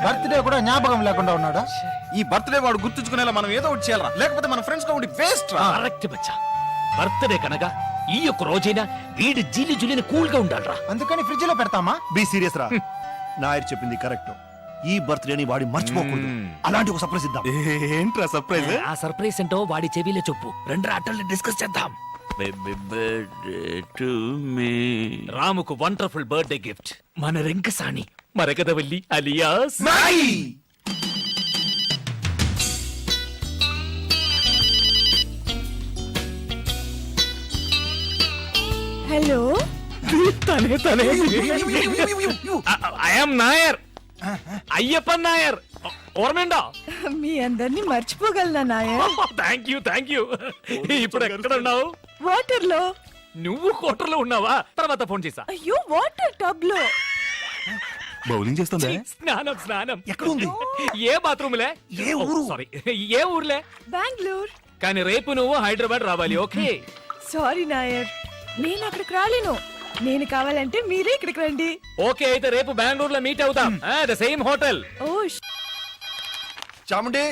Birthday కూడా జ్ఞాపకం లేకుండా ఉన్నాడు. ఈ బర్త్డే వాడు గుర్తుంచుకునేలా మనం ఏదో ఒకటి చేయాలరా, లేకపోతే మన ఫ్రెండ్స్ గా ఉండి వేస్ట్ రా. కరెక్ట్ బచ్చా. బర్త్డే కనుక ఈ యొక్క రోజైనా వీడి జీలి జులిని కూల్ గా ఉండాలరా. అందుకని ఫ్రిడ్జ్ లో పెడతామా? బీ సీరియస్ రా. నాయర్ చెప్పింది కరెక్ట్. ఈ బర్త్డేని వాడి మర్చిపోకూడదు. అలాంటి ఒక సర్ప్రైజ్ ఇద్దాం. ఏంట్రా సర్ప్రైజ్? ఆ సర్ప్రైజ్ ఏంటో వాడి చెవిలో చెప్పు. రెండు ఆటల్ని డిస్కస్ చేద్దాం. రాముకు వండర్ఫుల్ బర్త్డే గిఫ్ట్ మన రింకసాని మరకదవల్లి అలియాస్ హలో. తనే తనే ఐఎమ్ నాయర్, అయ్యప్పన్ నాయర్. ఓర్మేండా? మీ అందరినీ మర్చిపోగలనా నాయర్? Thank you. ఇప్పుడు ఎక్కడ ఉన్నావు? వాటర్ లో. నువ్వు కోటర్లో ఉన్నావా? తర్వాత ఫోన్ చేసా. అయ్యో, వాటర్ టబ్ లో. బౌలింగ్ చేస్తుందా? స్నానం. ఎక్కడుంది? ఏ బాత్రూమ్లే? ఏ ఊరు? సారీ, ఏ ఊర్లే? బెంగళూరు. కానీ రేపు నువ్వు హైదరాబాద్ రావాలి. ఓకే? సారీ నాయర్, నేను అక్కడికి రాలేను. నేను కావాలంటే మీరే ఇక్కడికి రండి. ఓకే, అయితే రేపు బెంగళూరులో మీట్ అవుతాం. The same hotel. ఓ చాముండి,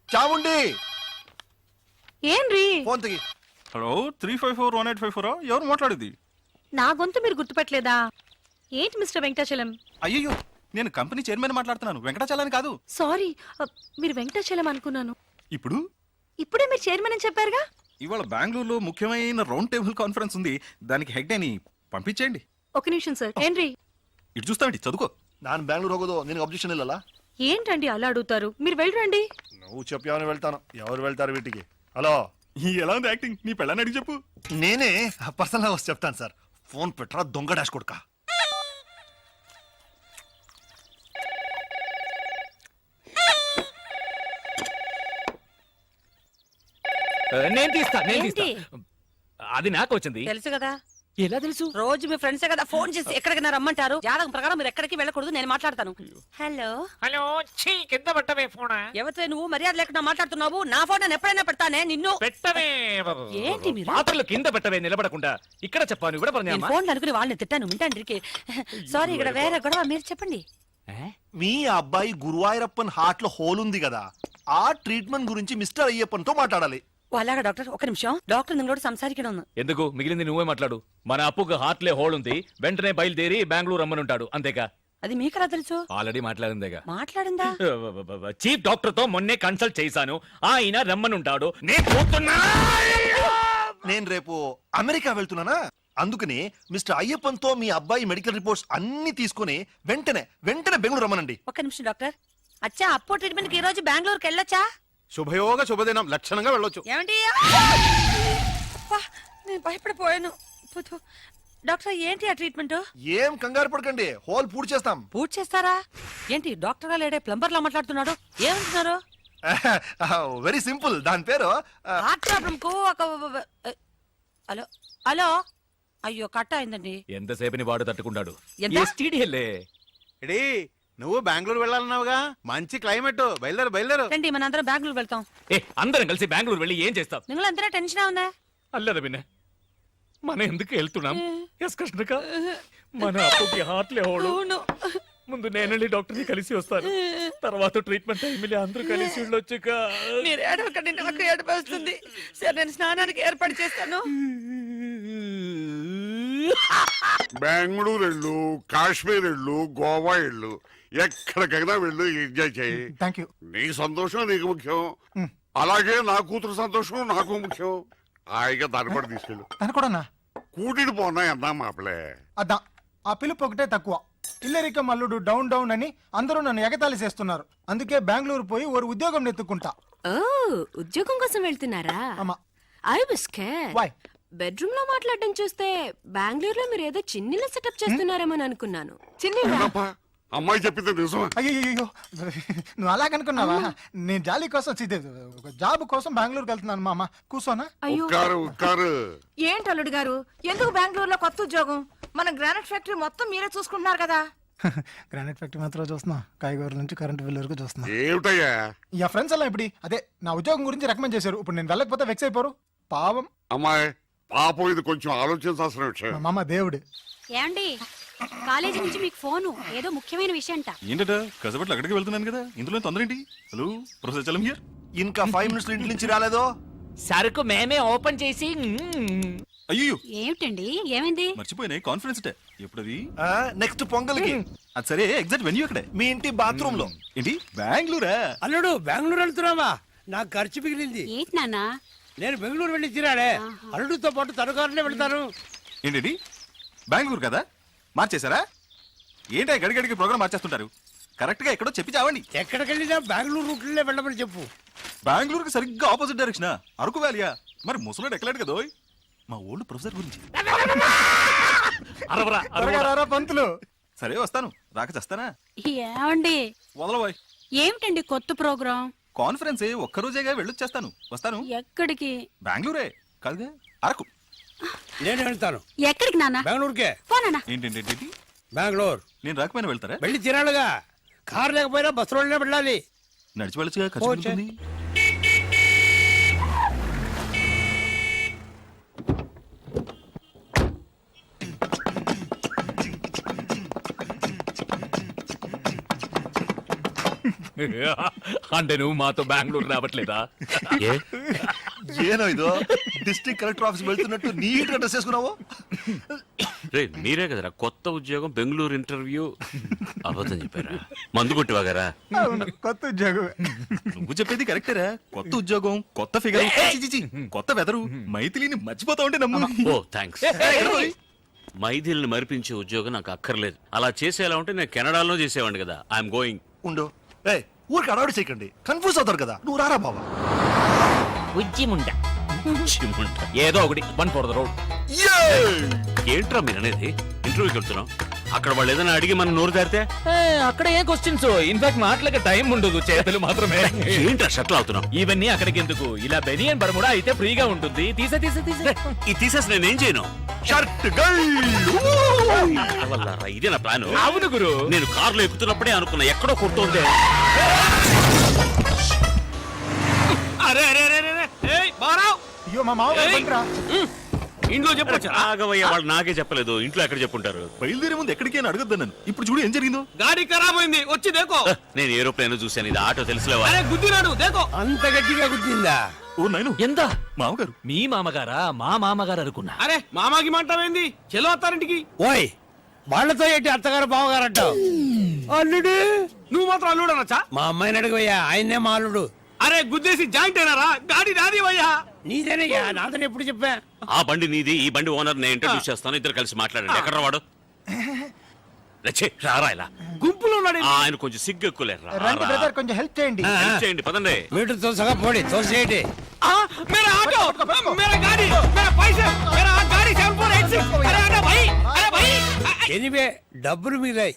చాముండి, ఏంరి? ఫోన్ తిగి. హలో, 3541854. ఎవరు మాట్లాడేది? నా గొంతు మీరు గుర్తుపట్టలేదా? ఏంటి మిస్టర్ వెంకటాచలం? అయ్యో, నేను కంపెనీ చైర్మన్ మాట్లాడుతున్నాను, వెంకటాచలాని కాదు. సారీ, మీరు వెంకటాచలం అనుకున్నాను. ఇప్పుడు ఇప్పుడే మీరు చైర్మన్ అని చెప్పారుగా. ఇవాళ బెంగళూరులో ముఖ్యమైన రౌండ్ టేబుల్ కాన్ఫరెన్స్ ఉంది, దానికి హెడ్ అని పంపించేయండి. ఒక నిమిషం సార్. ఏంటి ఇటు చూస్తామండి, చదువుకో. ನಾನು ಬ್ಯಾಂಗ್ಳೂರ್ ಹೋಗೋದು ನಿನಗೆ ಅಬ್ಜೆಕ್ಷನ್ ಇಲ್ಲಲ್ಲ? ఏంటండి అలా అడుగుతారు? మీరు వెళ్ళరండి. నువ్వు చెప్పావని వెళ్తాను. ఎవరు వెళ్తారు వీటికి? హలో, ఎలా ఉంది యాక్టింగ్? నీ పెళ్ళని అడిగి చెప్పు. నేనే పర్సనల్ గా వచ్చి చెప్తాను సార్. ఫోన్ పెట్టరా దొంగ డాష్ కొడుక. నేను తీస్తా. ఏంటి? అది నాకు వచ్చింది. తెలుసు కదా, ఎలా తెలుసు? రోజు మీ ఫ్రెండ్సే కదా ఫోన్ చేసి ఎక్కడికైనా రమ్మంటారు. జాతకం ప్రకారం మీరు ఎక్కడికి వెళ్ళకూడదు, నేను మాట్లాడతాను. హలో హలో, కింద పెట్టవే ఫోన్. ఎవరితో నువ్వు మర్యాద లేకుండా మాట్లాడుతున్నావు? నా ఫోన్ నేను ఎప్పుడైనా పెడతానే నిన్ను. పెట్టవే. ఏంటి మీరు? పాత్రలు కింద పెట్టవే, నిలబడకుండా. ఇక్కడ చెప్పాను, ఇక్కడ నేను ఫోన్ అనుకుని వాళ్ళని తిట్టాను. వింటాండ్రికి. సారీ, ఇక్కడ వేరే గొడవ. మీరు చెప్పండి. మీ అబ్బాయి గురువాయూరప్పన్ హార్ట్ లో హోల్ ఉంది కదా, ఆ ట్రీట్మెంట్ గురించి మిస్టర్ అయ్యప్పన్ తో మాట్లాడాలి. అలాగా డాక్టర్, ఒక నిమిషం. డాక్టర్ నిങ്ങളోട് సంസാരിക്കണം. ఎందుకు? మిగిలింది నువ్వే మాట్లాడు. మన అప్పుకు హార్ట్లే హోల్ ఉంది, వెంటనే బయలుదేరి బెంగళూరు రమ్మనుంటాడు. అంతేగా? అది మీకెలా తెలుసు? ఆల్రెడీ మాట్లాడిందేగా. మాట్లాడిందా? చీఫ్ డాక్టర్ తో మొన్నే కన్సల్ట్ చేశాను, ఆయన రమ్మనుంటాడు. నేను పోతున్నా. నేను రేపు అమెరికా వెళ్తున్నానా, అందుకని మిస్టర్ అయ్యప్పన్ తో మీ అబ్బాయి మెడికల్ రిపోర్ట్స్ అన్ని తీసుకుని వెంటనే బెంగళూరు రమ్మనండి. ఒక నిమిషం డాక్టర్. అచ్చా, అప్పో ట్రీట్మెంట్ కి ఈ రోజు బెంగళూరుకి వెళ్ళొచ్చా? శుభయోగ శుభదినం, లక్షణంగా వెళ్ళొచ్చు. ఏమండి? నేను భయపడిపోయాను. డాక్టర్, ఏంటి ఆ ట్రీట్మెంట్? ఏం కంగారు పడకండి, హోల్ పూర్తి చేస్తాం. పూర్తి చేస్తారా? ఏంటి డాక్టర్ గా లేడే ప్లంబర్ లా మాట్లాడుతున్నాడు? ఏమంటున్నారు? వెరీ సింపుల్, దాని పేరు హార్ట్ ప్రాబ్లం కు ఒక హలో హలో. అయ్యో, కట్ అయిందండి. ఎంతసేపని వాడు తట్టుకుంటాడు. ఎంత? STD-లే. ఎడీ, నువ్వు బెంగళూరు వెళ్ళాలన్నావుగా, మంచి క్లైమేట్, బయలుదేరు. రండి, మనందరం బెంగళూరు వెళ్తాం. అందరం కలిసి బెంగళూరు వెళ్ళి ఏం చేస్తాం? నిങ്ങളందరూ టెన్షన్ ఉందా? అల్లదా విన్న, మనం ఎందుకు వెళ్తున్నాం? ఎస్ కృష్ణక, మన అప్పుకి హార్ట్లే హోడు. ముందు నేనండి డాక్టర్ ని కలిసి వస్తాను, తర్వాత ట్రీట్మెంట్ టైంలో అందరూ కలిసి వెళ్ళొచ్చుక. మీరు ఏడవకండి, నాకు ఏడుపు వస్తుంది. సరే, నేను స్నానానికి ఏర్పాటు చేస్తాను. బెంగళూరు వెళ్ళు, కాశ్మీర్ వెళ్ళు, గోవా వెళ్ళు, ఎక్కడికైనా వెళ్ళు, ఎంజాయ్ చేయి. Thank you. నీ సంతోషం నీకు ముఖ్యం, అలాగే నా కూతురు సంతోషం నాకు ముఖ్యం. హాయిగా దాన్ని కూడా తీసుకెళ్ళు. తను కూడా కూటిని పోనా అన్నా మాపలే. అద్దా, ఆ పిలుపు ఒకటే తక్కువ. ఇల్లరిక మల్లుడు డౌన్ డౌన్ అని అందరూ నన్ను ఎగతాళి చేస్తున్నారు. అందుకే బెంగళూరు పోయి ఒక ఉద్యోగం నెత్తుకుంటా. ఓ, ఉద్యోగం కోసం వెళ్తున్నారా? అమ్మా, I was scared. Why? Bedroom లో మాట్లాడడం చూస్తే బెంగళూరులో మీరు ఏదో చిన్నిల సెటప్ చేస్తున్నారేమో అనుకున్నాను. ఏంటప్పా, అమ్మాయి చెప్పింది నిజమా? అయ్యో, నువ్వు అలాగనుకున్నావా? నేను జాలీ కోసం ఒక జాబ్ కోసం బెంగళూరుకి వెళ్తున్నాను. మామ కూర్చోనా? ఉక్కారు. ఏంటి అల్లుడు గారు, ఎందుకు బెంగళూరులో కొత్త ఉద్యోగం? మన గ్రానైట్ ఫ్యాక్టరీ మొత్తం మీరే చూసుకుంటున్నారు కదా. గ్రానైట్ ఫ్యాక్టరీ మాత్రం చూస్తున్నా, కాయగూరల నుంచి కరెంట్ బిల్ వరకు చూస్తున్నా. ఏమిటయ్యా? యా ఫ్రెండ్స్ అలా ఇప్పుడు అదే నా ఉద్యోగం గురించి రికమెండ్ చేశారు. ఇప్పుడు నేను వెళ్ళకపోతే వెక్స్ అయిపోరు. పావం అమ్మాయి, పాపం ఇది కొంచెం ఆలోచించాల్సిన విషయం. మామ దేవుడు. ఏమండి, కాలేజీ నుంచి మీకు ఫోను ఏదో ముఖ్యమైన విషయం అంట. ఏంటట కసపట్లు అక్కడికి వెళ్తున్నాను కదా, ఇందులో తొందర ఏంటి? Hello professor Chalam here. ఇంకా 5 మినిట్స్ ఇంటి నుంచి రాలేదో? సరుకు మేమే ఓపెన్ చేసి అయ్యో ఏమిటండి ఏమైంది? మర్చిపోయినాయి కాన్ఫరెన్స్ డే ఎప్పుడది? నెక్స్ట్ పొంగల్కి అది సరే, ఎగ్జాక్ట్ వెన్యూ అక్కడే మీ ఇంటి బాత్రూమ్ లో. ఏంటి బెంగళూరా? అల్లుడు బెంగళూరు వెళ్తున్నావా? నాకు ఖర్చు మిగిలింది. ఏంటి నాన్న? నేను బెంగళూరు వెళ్ళి తిరాడే. అల్లుడితో పాటు తనుకారులే వెళ్తాను. ఏంటి బెంగళూరు కదా, మార్చేశారా? ఏంటి గడిగడికి ప్రోగ్రామ్ మార్చేస్తుంటారు? కరెక్ట్ గా ఎక్కడో చెప్పి చావండి. ఎక్కడికెళ్ళినా బెంగళూరు రూట్లే వెళ్ళమని చెప్పు. బెంగళూరుకి సరిగ్గా ఆపోజిట్ డైరెక్షన్ అరకు వ్యాలియా? మరి ముసలోడు ఎక్కలేడు కదా ఓయ్. మా ఓల్డ్ ప్రొఫెసర్ గురించి. అరవరా త్వరగా రారా పంతులు. సరే వస్తాను, రాక చేస్తానా? ఏమండి వదలబోయ్. ఏమిటండి కొత్త ప్రోగ్రాం? కాన్ఫరెన్స్ ఒక్కరోజేగా వెళ్ళొచ్చేస్తాను. వస్తాను. ఎక్కడికి? బెంగళూరే కాదుగా, అరకు. నేను వెళ్తాను. ఎక్కడికి నాన్న? బెంగళూరుకే. పోనా? ఏంటి బెంగళూరు నేను రాకపోయినా వెళ్తారా? వెళ్ళి తిరాడుగా. కారు లేకపోయినా బస్సులోనే వెళ్ళాలి. నడిచి వెళ్ళొచ్చుగా, ఖర్చు ఓకే. ఉంటుంది. అంటే నువ్వు మాతో బెంగళూరు రావట్లేదా? ఏనో ఇదో డిస్ట్రిక్ట్ కలెక్టర్ ఆఫీస్ వెళ్తున్నట్టు నీట్ గా డ్రెస్ చేసుకున్నావు. రే మీరే కదరా కొత్త ఉద్యోగం బెంగళూరు ఇంటర్వ్యూ అబద్ధం చెప్పారా? మందు కొట్టివాగారా? అవును, కొత్త ఉద్యోగం. నువ్వు చెప్పేది కరెక్టేరా. కొత్త ఉద్యోగం, కొత్త ఫిగర్, కొత్త వెదరు. మైథిలిని మర్చిపోతా ఉంటే నమ్ము. ఓ థ్యాంక్స్. మైథిల్ని మరిపించే ఉద్యోగం నాకు అక్కర్లేదు. అలా చేసేలా ఉంటే నేను కెనడాలో చేసేవాడిని కదా. I'm going. ఉండు ఊరికి అడవాడు చేయకండి, కన్ఫ్యూజ్ అవుతారు కదా. నువ్వు రారా బాబా. ఉజ్జిముండ ఏదో ఒకటి 1 ఫర్ ద రోడ్. ఏంట్రా మీరు అనేది? ఇంటర్వ్యూకి వెళ్తున్నాం, అక్కడ వాళ్ళు ఏదైనా అడిగి మనం నోరు దారితే అక్కడ ఏ క్వశ్చన్స్? ఇన్ఫాక్ట్ మాటలకి టైం ఉండదు, చేతులు మాత్రమే. ఏంట్రా షట్లు అవుతున్నాం? ఇవన్నీ అక్కడికి ఎందుకు? ఇలా బెనియన్ బర్ముడా అయితే ఫ్రీగా ఉంటుంది. తీసే ఇది తీసేసి నేనేం చేయను? షర్ట్ వల్లారా, ఇదే నా ప్లాన్. అవును గురు. నేను కారులో ఎక్కుతున్నప్పుడే అనుకున్నా ఎక్కడో కొడుతుంది. అరే అరే అరే అరే ఏయ్ బారావ్, అయ్యో మా మామగారు బండిరా. ఇంట్లో చెప్పొచ్చు. ఆగవయ్య, వాళ్ళు నాకే చెప్పలేదు. ఇంట్లో ఎక్కడ చెప్పుంటారు? బయలుదేరే ముందు ఎక్కడికి అని అడగద్దు నన్ను. ఇప్పుడు చూడు ఏం జరిగిందో. గాడి ఖరాబ్ అయింది, వచ్చి దేకో. నేను ఏరోప్లేన్ చూశాను, ఇది ఆటో తెలుసులేవా? అరే గుద్దినాడు, దేకో. అంత గట్టిగా గుద్దిందా? ఓ నైను, ఎంత? మామగారు. మీ మామగారా? మా మామగారు అనుకున్నా. అరే మామాకి మాంటావేంది? చెలో అత్తారింటికి. ఓయ్, వాళ్ళతో ఏంటి అత్తగారు బావగారు అంటావు? అల్లుడు, నువ్వు మాత్రం అల్లుడు అనొచ్చా? మా అమ్మాయిని అడుగుయ్యా, ఆయన్నే మా అల్లుడు. అరే గుద్దేసి జాయింట్ అయినారా? గాడి నాది వయ్యా. నీదేనయ్యా, నాదని ఎప్పుడు చెప్పా? ఆ బండి నీది, ఈ బండి ఓనర్ నేను ఇంట్రడ్యూస్ చేస్తాను. ఇద్దరు కలిసి మాట్లాడండి. ఎక్కడ వాడు? రచ్చే రారా ఇలా. గుంపులో ఉన్నాడు. ఆయన కొంచెం సిగ్గు ఎక్కువలేరు. రండి బ్రదర్, కొంచెం హెల్ప్ చేయండి. చేయండి పదండి. మీటర్ తోసగా పోడి, తోసేయండి. मेरा ऑटो, मेरा गाड़ी, मेरा पैसे, मेरा गाड़ी 7486. अरे अरे भाई, अरे भाई. ఎనివే డబ్బులు మిగిలాయి.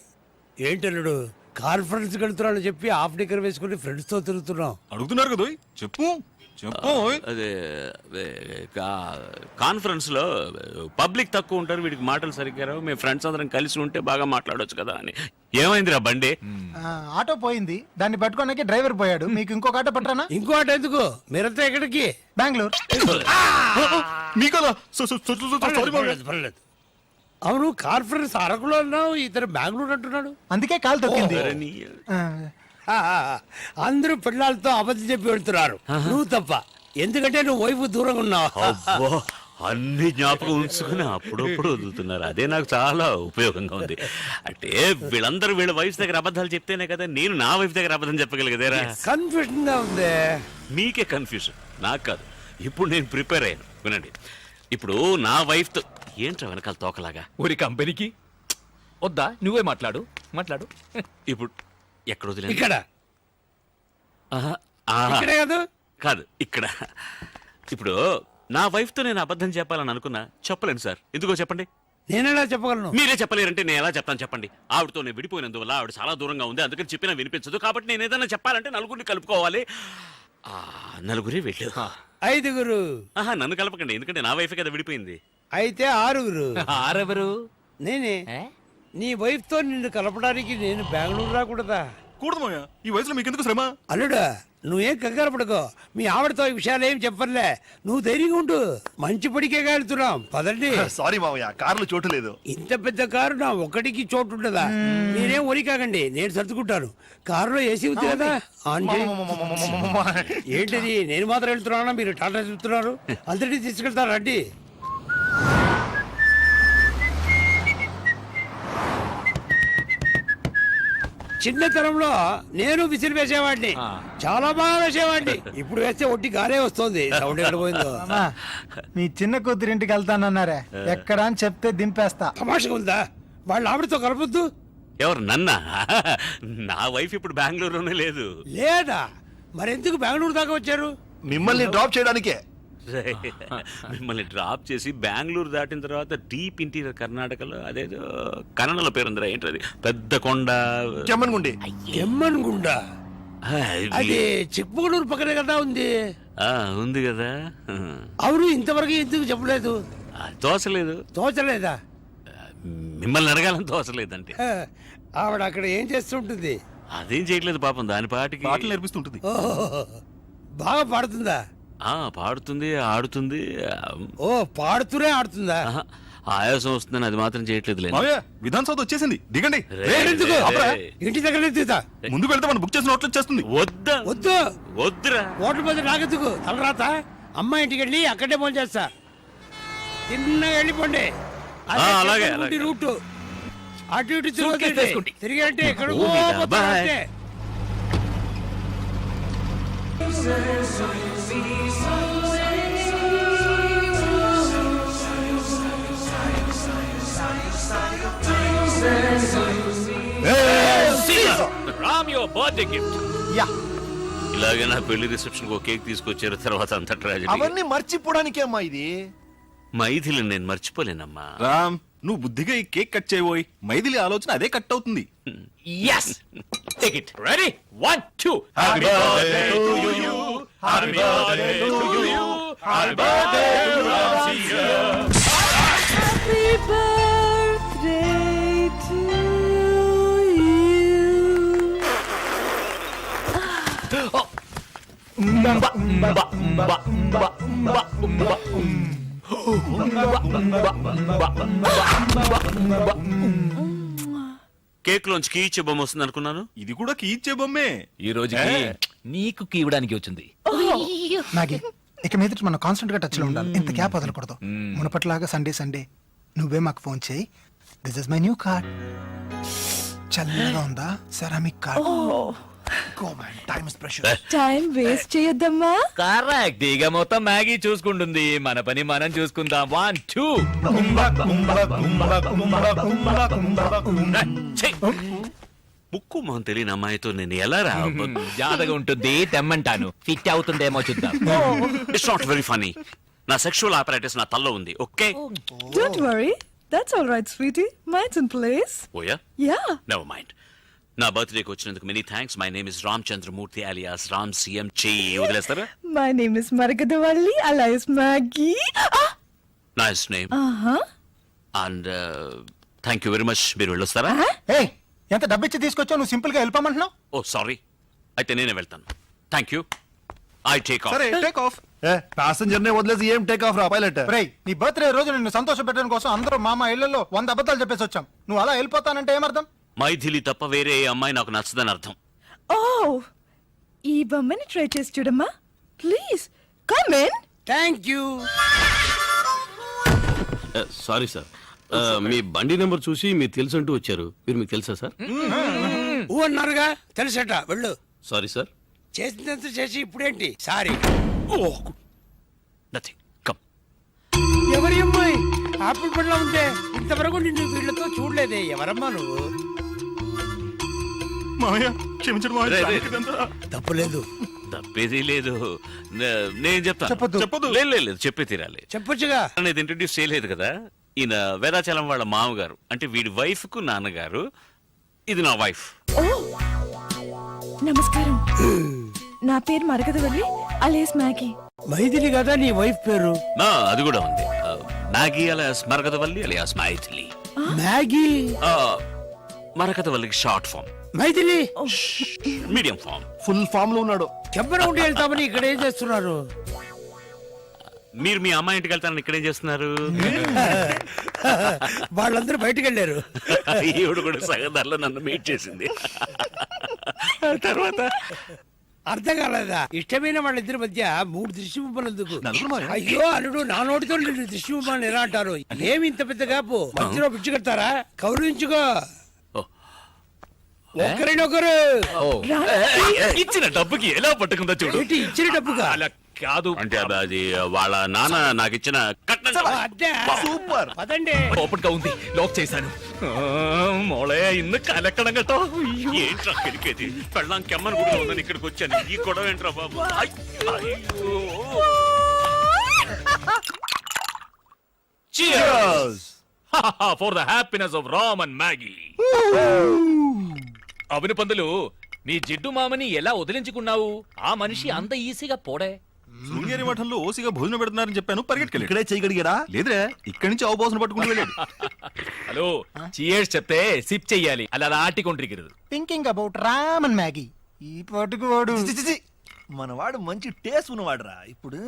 ఏంటల్లుడు, కాన్ఫరెన్స్ వెళ్తున్నాను చెప్పి హాఫ్ డిగ్గర్ వేసుకుని ఫ్రెండ్స్ తో తిరుగుతున్నాం. అడుగుతున్నారు కదా ఓయ్. చెప్పు చెప్పు ఓయ్. అదే కాన్ఫరెన్స్ లో పబ్లిక్ తక్కువ ఉంటారు, వీడికి మాటలు సరిగ్గా రావు. మేము ఫ్రెండ్స్ అందరం కలిసి ఉంటే బాగా మాట్లాడొచ్చు కదా అని. ఏమైందిరా బండి? ఆటో పోయింది, దాన్ని పట్టుకోడానికి డ్రైవర్ పోయాడు. మీకు ఇంకొక ఆటో పట్టరానా? ఇంకో ఆట ఎందుకు? మీరంతా ఎక్కడికి? బెంగళూరు. మీకలా పర్లేదు, పర్లేదు. అవును, కాన్ఫరెన్స్ అరకులో అన్నావు, ఇతను బెంగళూరు అంటున్నాడు. అందుకే కాలు తొక్కింది. ఆ, అందరూ పిల్లలతో అబద్ధం చెప్పి వెళ్తున్నారు, నువ్వు తప్ప. ఎందుకంటే నువ్వు వైపు దూరంగా ఉన్నావు. అబ్బో, అన్ని జ్ఞాపకం ఉంచుకుని అప్పుడప్పుడు వదులుతున్నారు. అదే నాకు చాలా ఉపయోగంగా ఉంది. అంటే వీళ్ళందరూ వీళ్ళ వైఫ్ దగ్గర అబద్ధాలు చెప్తేనే కదా నేను నా వైఫ్ దగ్గర అబద్ధం చెప్పగలిగేదేరా. కన్ఫ్యూజన్ గా ఉంది. మీకే కన్ఫ్యూజన్, నాకు కాదు. ఇప్పుడు నేను ప్రిపేర్ అయ్యాను, వినండి. ఇప్పుడు నా వైఫ్ తో ఏంట్రా వెనకాల తోకలాగా? ఊరి కంపెనీకి వద్దా? నువ్వే మాట్లాడు. ఇప్పుడు ఎక్కడ వదిలేదు? ఇక్కడ ఇక్కడే కాదు, కాదు ఇక్కడ. ఇప్పుడు నా వైఫ్ తో నేను అబద్ధం చెప్పాలని అనుకున్నా, చెప్పలేను సార్. ఎందుకో చెప్పండి. నేనెలా చెప్పగలను? మీరే చెప్పలేరంటే నేను ఎలా చెప్తాను చెప్పండి. ఆవిడతో నేను విడిపోయినందువల్ల ఆవిడ చాలా దూరంగా ఉంది, అందుకని చెప్పినా వినిపించదు. కాబట్టి నేను ఏదైనా చెప్పాలంటే నలుగురిని కలుపుకోవాలి. నలుగురే వెళ్ళు. 5గురు. నన్ను కలపకండి, ఎందుకంటే నా వైఫ్ కదా విడిపోయింది. అయితే 6గురు. ఆరెవరు? నేనే. నీ వైఫ్ తో నిన్ను కలపడానికి నేను బెంగళూరు రాకూడదా? కూడదు మాయా, ఈ వయసులో మీకెందుకు శ్రమ? అల్లుడా, నువ్వేం కంగారు పడుకో, మీ ఆవిడతో ఈ విషయాలు ఏం చెప్పర్లే. నువ్వు ధైర్యంగా ఉండు, మంచి పడికే వెళ్తున్నాం. పదండి. సారీ మావయ్య, కారులో చోటు లేదు. ఇంత పెద్ద కారు నా ఒక్కడికి చోటు ఉండదా? నేనేం ఒరి కాకండి, నేను సర్దుకుంటాను. కారులో ఏసీ ఉంది కదా, ఆన్ చేయి. ఏంటిది, నేను మాత్రం వెళ్తున్నానా, మీరు టాటా చెప్తున్నారు? అందరినీ తీసుకెళ్తారు రండి. చిన్నతనంలో నేను విసిరి వేసేవాడిని, చాలా బాగా వేసేవాడిని. ఇప్పుడు వేస్తే ఒట్టి గారే వస్తుంది. సౌండ్ ఎక్కడ పోయిందో. అమ్మా, మీ చిన్న కూతురింటికి వెళ్తానన్నారే, ఎక్కడ అని చెప్తే దింపేస్తా. తమాషగా ఉందా? వాళ్ళ ఆవిడతో కలపొద్దు. ఎవరు నన్నా? నా వైఫ్ ఇప్పుడు బెంగళూరులోనే లేదు. లేదా మరెందుకు బెంగళూరు దాకా వచ్చారు? మిమ్మల్ని డ్రాప్ చేయడానికే. మిమ్మల్ని డ్రాప్ చేసి బెంగళూరు దాటిన తర్వాత డీప్ ఇంటీరియర్ కర్ణాటకలో అదేదో కన్నడలో పేరుందిరా, ఏంటది, పెద్ద కొండ, చెమ్మన్గుండి. ఎమ్మన్గుండ అది చిక్మగళూరు పక్కనే కదా ఉంది. ఉంది కదా. అవును, ఇంతవరకు ఎందుకు చెప్పలేదు? తోసలేదు. తోచలేదా? మిమ్మల్ని అడగాలని తోసలేదంటే. ఆవిడ అక్కడ ఏం చేస్తుంటుంది? అదేం చేయట్లేదు పాపం, దాని పాటికి పాటలు నేర్పిస్తుంటుంది. ఓహో, బాగా పాడుతుందా? పాడుతుంది, ఆడుతుంది. ఓ, పాడుతూనే ఆడుతుందా? ఆయాసం వస్తుందని అది మాత్రం చేయట్లేదు. మావయ్య, విధాన్ సౌత్ వచ్చేసింది, దిగండి. ఎందుకు? ఇంటి దగ్గర దిగుతా. ముందుకు వెళ్తే మనం బుక్ చేసిన హోటల్ చేస్తుంది. వద్దా? వద్దు, వద్దురా. ఓట్ల మీద నాకెందుకు తలరాత? అమ్మ ఇంటికి వెళ్ళి అక్కడే ఫోన్ చేస్తా. తిన్నగా వెళ్ళిపోండి. అదే అలాగే, చెప్పుకుంటే అలాగే. రూటు అటు ఇటు Suitcase వేసుకోండి. తిరిగి అంటే ఎక్కడ ఓ, మీద, bye. Ram your birthday gift. Yeah, ఇలాగే నా పెళ్లి రిసెప్షన్ ఒక కేక్ తీసుకొచ్చారు, తర్వాత అంత ట్రాజెడీ. అవన్నీ మర్చిపోవడానికే అమ్మా ఇది. మైథిలి నేను మర్చిపోలేనమ్మా. రామ్, నువ్వు బుద్ధిగా ఈ కేక్ కట్ చేయబోయి మైథిలి ఆలోచన అదే కట్ అవుతుంది. Yes. Take it. Ready? 1, 2. Happy birthday to you. Happy birthday to you. Happy birthday to Ramsiya. Happy birthday to cake లోంచి కీచే బొమ్మ వస్తుంది అనుకున్నాను. ఇది కూడా కీ ఇచ్చే బొమ్మే. ఈ రోజుకి నీకు కీవడానికి వచ్చింది. నాగి, ఇక మీదట మనం కాన్స్టెంట్ గా టచ్ లో ఉండాలి. ఇంత గ్యాప్ వదలకూడదు. మునపట్లాగా సండే సండే నువ్వే మాకు ఫోన్ చేయి. This is my new card. చల్లగా ఉందా? Ceramic card. Go man, time is precious. Time waste చేయొద్దమ్మా. కరెక్ట్. ఇక మొత్తం మ్యాగీ చూసుకుంటుంది, మన పని మనం చూసుకుందాం. 1, 2. ముక్కు మొహం తెలియని అమ్మాయితో నేను ఎలా రా? జాతగా ఉంటుంది, తెమ్మంటాను. ఫిట్ అవుతుందేమో చూద్దాం. It's not very funny. నా సెక్షువల్ ఆపరేటర్స్ నా తల్లో ఉంది. Okay, Don't worry. That's all right, sweetie. Mine's in place. ఓయా, Yeah. Never mind. నా బర్త్డేకి వచ్చినందుకు many thanks. My name is Ram Chandramurthy alias Ram CM. చెయ్యి వదిలేస్తారా? My name is Margadavalli alias Maggie. Nice name. Uh-huh. And thank you very much. మీరు వెళ్ళొస్తారా? ఏయ్, ఎంత డబ్బిచ్చి తీసుకొచ్చావు? నువ్వు సింపుల్ గా వెళ్ళిపోమంటున్నావు. ఓ సారీ, అయితే నేనే వెళ్తాను. Thank you. I take off. సరే, టేక్ ఆఫ్. ప్యాసింజర్ నే వదిలేసి ఏం టేక్ ఆఫ్ రా పైలట్. రేయ్, నీ బర్త్డే రోజు నిన్ను సంతోష పెట్టడం కోసం అందరూ మామ ఇళ్లలో 100 అబద్ధాలు చెప్పేసి వచ్చాం. నువ్వు అలా వెళ్ళిపోతానంటే ఏమర్థం? మైథిలి తప్ప వేరే ఏ అమ్మాయి నాకు నచ్చదని అర్థం. Oh, ఈ బొమ్మని ట్రై చేసి చూడమ్మా. Please come in. Thank you. Sorry sir, మీ బండి నెంబర్ చూసి మీరు తెలుసంటూ వచ్చారు. మీరు మీకు తెలుసా సార్? ఊ అన్నారుగా, తెలుసట. వెళ్ళు. Sorry sir. చేసినంత చేసి ఇప్పుడేంటి సారీ? Nothing, come. ఎవరి అమ్మాయి ఆపిల్ పండ్లో ఉంటే ఇంతవరకు నిన్ను వీళ్ళతో చూడలేదే. ఎవరమ్మా నువ్వు? మావయ్య, క్షమించండి మావయ్య. తప్పులేదు. తప్పేది లేదు. నేను చెప్తాను. చెప్పొద్దు. లేదు, చెప్పే తీరాలి. చెప్పొచ్చుగా. అనేది ఇంట్రడ్యూస్ చేయలేదు కదా. ఈయన వేదాచలం వాళ్ళ మామగారు, అంటే వీడి వైఫ్ కు నాన్నగారు. ఇది నా వైఫ్. నమస్కారం. నా పేరు మరగదవల్లి alias Maggie. మైథిలి కదా నీ వైఫ్ పేరు? అది కూడా ఉంది. Maggie alias Marakathavalli alias Mythili. Maggie. మరకతవల్లికి short form. Mythili medium form. Full form లో ఉన్నాడు. చెప్పన ఉండి వెళ్తామని ఇక్కడ ఏం చేస్తున్నారు? మీరు మీ అమ్మాయి ఇంటికి వెళ్తారని ఇక్కడేం చేస్తున్నారు? వాళ్ళందరూ బయటకు వెళ్ళారు. ఈవిడ కూడా సగదర్లో నన్ను మీట్ చేసింది. తర్వాత అర్థం కాలేదా? ఇష్టమైన వాళ్ళిద్దరి మధ్య 3 దృష్టి బొమ్మలు ఎందుకు? అయ్యో అల్లుడు, నా నోటితో నిన్ను దృష్టి బొమ్మలు ఎలా అంటారు? ఏమి ఇంత పెద్ద కాపు? మధ్యలో పిచ్చి కడతారా? కౌరించుకో ఒకరినొకరు. ఇచ్చిన డబ్బుకి ఎలా పట్టుకుందో చూడు. ఏంటి ఇచ్చిన డబ్బుగా? అలా కాదు అంటే అది వాళ్ళ నాన్న నాకు ఇచ్చిన కట్నం. అదే సూపర్. పదండి. ఓపెన్ గా ఉంది, లాక్ చేశాను. മോളെ ഇന്ന് കലക്കണം കേട്ടോ. ఏంట్రా కెలికేది? పెళ్ళాం కెమ్మని కూడా ఉందని ఇక్కడికి వచ్చాను. ఈ గొడవ ఏంట్రా బాబు? అయ్యో. Cheers for the happiness of Ram and Maggie. అవును పందులు, నీ జిడ్డు మామని ఎలా వదిలించుకున్నావు? ఆ మనిషి అంత ఈజీగా పోడే. శృంగేరి మఠంలో ఓసిగా భోజనం పెడుతున్నారని చెప్పాను, పరిగెట్టుకెళ్ళి. ఇక్కడే చేయగలిగాడా? లేదురే, ఇక్కడి నుంచి అవబోసన పట్టుకుంటూ వెళ్ళాడు. హలో, చియర్స్ చెప్తే సిప్ చెయ్యాలి, అలా ఆటికొండ్రిగిరదు. Thinking about Ram and Maggie. ఈ పాటుకు వాడు మనవాడు మంచి టేస్ట్ ఉన్నవాడురా. ఇప్పుడు